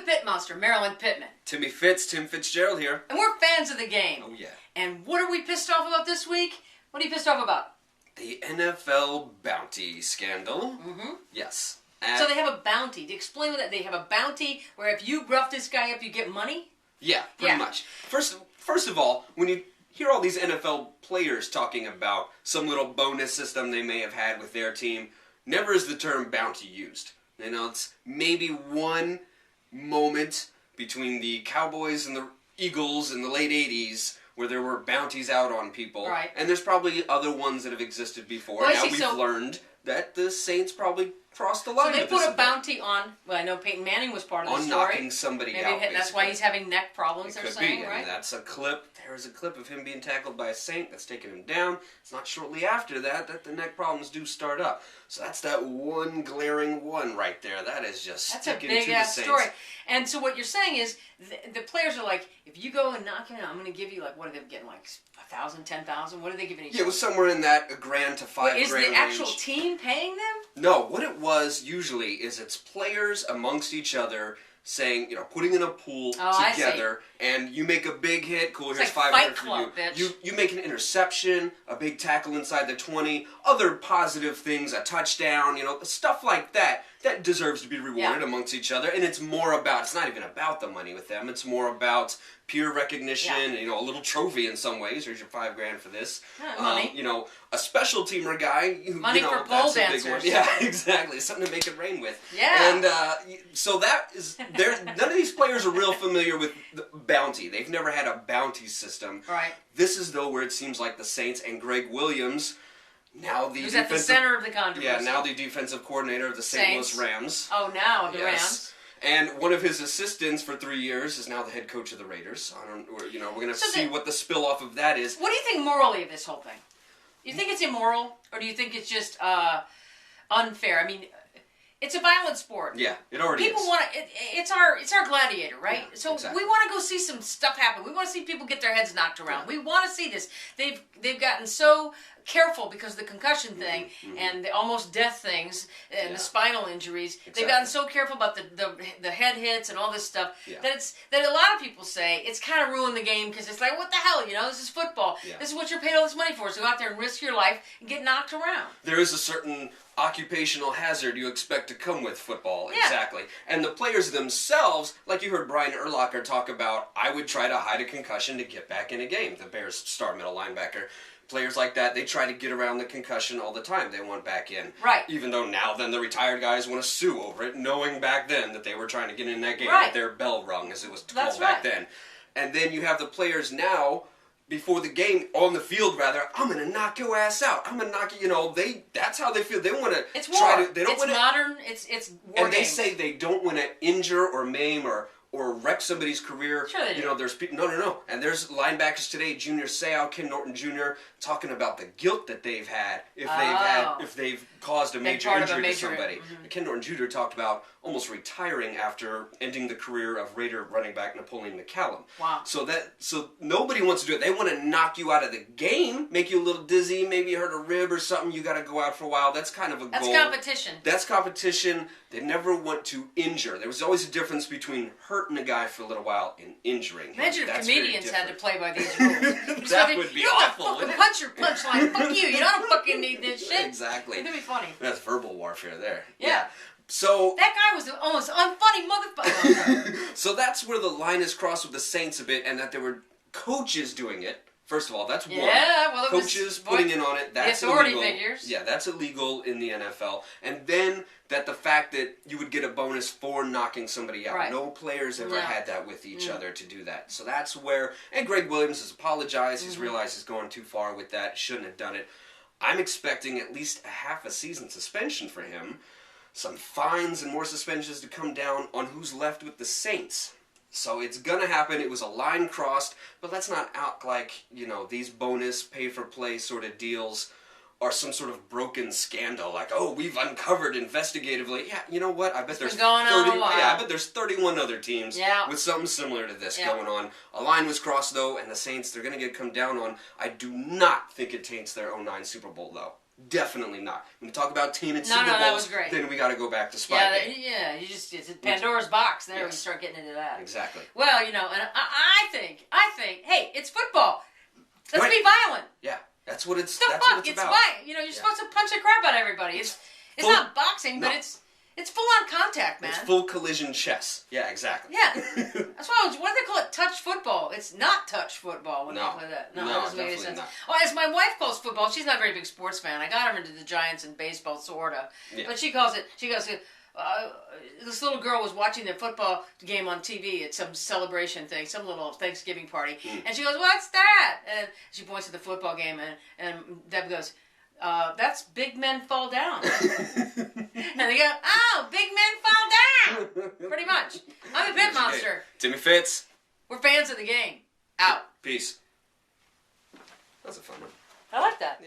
Pittmonster, Maryland Pittman. Timmy Fitz, Tim Fitzgerald here. And we're fans of the game. Oh, yeah. And what are we pissed off about this week? What are you pissed off about? The NFL bounty scandal. Mm-hmm. Yes. So they have a bounty. To explain that, they have a bounty where if you rough this guy up, you get money? Yeah, pretty much. First of all, when you hear all these NFL players talking about some little bonus system they may have had with their team, never is the term bounty used. You know, it's maybe one moment between the Cowboys and the Eagles in the late 80s where there were bounties out on people. Right. And there's probably other ones that have existed before. Well, now we've learned that the Saints probably crossed the line. So they put a bounty on, well, I know Peyton Manning was part of the story. On knocking somebody out. That's why he's having neck problems, it they're could saying, be. right? And that's a clip. There's a clip of him being tackled by a Saint that's taking him down. It's not shortly after that the neck problems do start up. So that's that one glaring one right there. That is just sticking to the Saints. That's a big-ass story. And so what you're saying is the players are like, if you go and knock him out, I'm going to give you, like, what are they getting, like 1,000, 10,000? What are they giving each other? Yeah, it was somewhere in that $1,000 to $5,000 Is the actual team paying them? No, what it was usually is it's players amongst each other saying, you know, putting in a pool together, and you make a big hit, cool, here's like $500 for you. Bitch. You make an interception, a big tackle inside the 20, other positive things, a touchdown, you know, stuff like that. That deserves to be rewarded amongst each other, and it's more about, it's not even about the money with them, it's more about peer recognition, you know, a little trophy in some ways. Here's your $5,000 for this. Money. You know, a special teamer guy. Money you know, for pole that's a big one. dancers. Yeah, exactly. Something to make it rain with. Yeah. And so that is, none of these players are real familiar with the bounty. They've never had a bounty system. Right. This is, though, where it seems like the Saints and Greg Williams, now the who's at the center of the controversy. Yeah, now the defensive coordinator of the St. Louis Rams. Oh, now the Rams. And one of his assistants for 3 years is now the head coach of the Raiders. We're going to see what the spill off of that is. What do you think morally of this whole thing? You think it's immoral, or do you think it's just unfair? I mean, it's a violent sport. Yeah, it already People is. want to. It's our gladiator, right? Yeah, so exactly. we want to go see some stuff happen. We want to see people get their heads knocked around. Yeah. We want to see this. They've gotten so careful because of the concussion thing and the almost death things and the spinal injuries. Exactly. They've gotten so careful about the head hits and all this stuff that a lot of people say it's kind of ruined the game because it's like, what the hell, you know, this is football. Yeah. This is what you're paid all this money for, so go out there and risk your life and get knocked around. There is a certain occupational hazard you expect to come with football, exactly. And the players themselves, like you heard Brian Urlacher talk about, I would try to hide a concussion to get back in a game, the Bears star middle linebacker. Players like that, they try to get around the concussion all the time. They want back in. Right. Even though now then the retired guys want to sue over it, knowing back then that they were trying to get in that game with their bell rung, as it was called back then. And then you have the players now, before the game, on the field rather, I'm going to knock your ass out. I'm going to knock you, you know, that's how they feel. They want to It's war. They don't it's modern, it's war And they games. say they don't want to injure or maim or wreck somebody's career. Sure they do. You know, there's people, no. And there's linebackers today, Junior Seau, Ken Norton Jr., talking about the guilt that they've had if they've caused a major injury to somebody. Ken Norton Jr. talked about almost retiring after ending the career of Raider running back Napoleon McCallum. Wow. So nobody wants to do it. They want to knock you out of the game, make you a little dizzy, maybe you hurt a rib or something, you got to go out for a while. That's kind of a goal. That's competition. That's competition. They never want to injure. There was always a difference between hurting a guy for a little while and injuring him. Imagine if comedians had to play by these rules. That would be awful. You don't fucking punch your punchline. Fuck you. You don't fucking need this shit. Exactly. It'd be funny. That's verbal warfare there. Yeah. So that guy was the most unfunny motherfucker. So that's where the line is crossed with the Saints a bit, and that there were coaches doing it. First of all, that's one. Yeah, well, coaches putting in on it. That's the authority illegal. figures. Yeah, that's illegal in the NFL. And then that the fact that you would get a bonus for knocking somebody out. Right. No players ever had that with each other to do that. So that's where. And Greg Williams has apologized. He's realized he's going too far with that. Shouldn't have done it. I'm expecting at least a half a season suspension for him. Some fines and more suspensions to come down on who's left with the Saints. So it's gonna happen. It was a line crossed, but let's not act like, you know, these bonus pay-for-play sort of deals are some sort of broken scandal. Like, oh, we've uncovered investigatively. Yeah, you know what? I bet there's going on a while. Yeah, I bet there's 31 other teams with something similar to this going on. A line was crossed though, and the Saints, they're gonna get come down on. I do not think it taints their 09 Super Bowl though. Definitely not. When you talk about team and No, Super no, that was Bowls, great. then we got to go back to Spygate. Yeah, it's Pandora's box there when you Yes. start getting into that. Exactly. Well, and I think, hey, it's football. Let's Right. be violent. Yeah, that's what it's. The That's fuck, what it's it's about. you're supposed to punch the crap out of everybody. It's full- not boxing, but no. it's full on contact, man. It's full collision chess. Yeah, exactly. Yeah, that's why what do they call it? Touch football. It's not touch football when No. they play that. No, that doesn't make any definitely sense. not. Well, as my wife calls football, she's not a very big sports fan. I got her into the Giants and baseball, sorta. Yeah. But she calls it. She goes. This little girl was watching the football game on TV at some celebration thing, some little Thanksgiving party, and she goes, "What's that?" And she points to the football game, and Deb goes, "That's big men fall down." And they go, "Oh, big men fall down." Pretty much. I'm a Pittmonster. Timmy Fitz. We're fans of the game. Out. Peace. That's a fun one. I like that.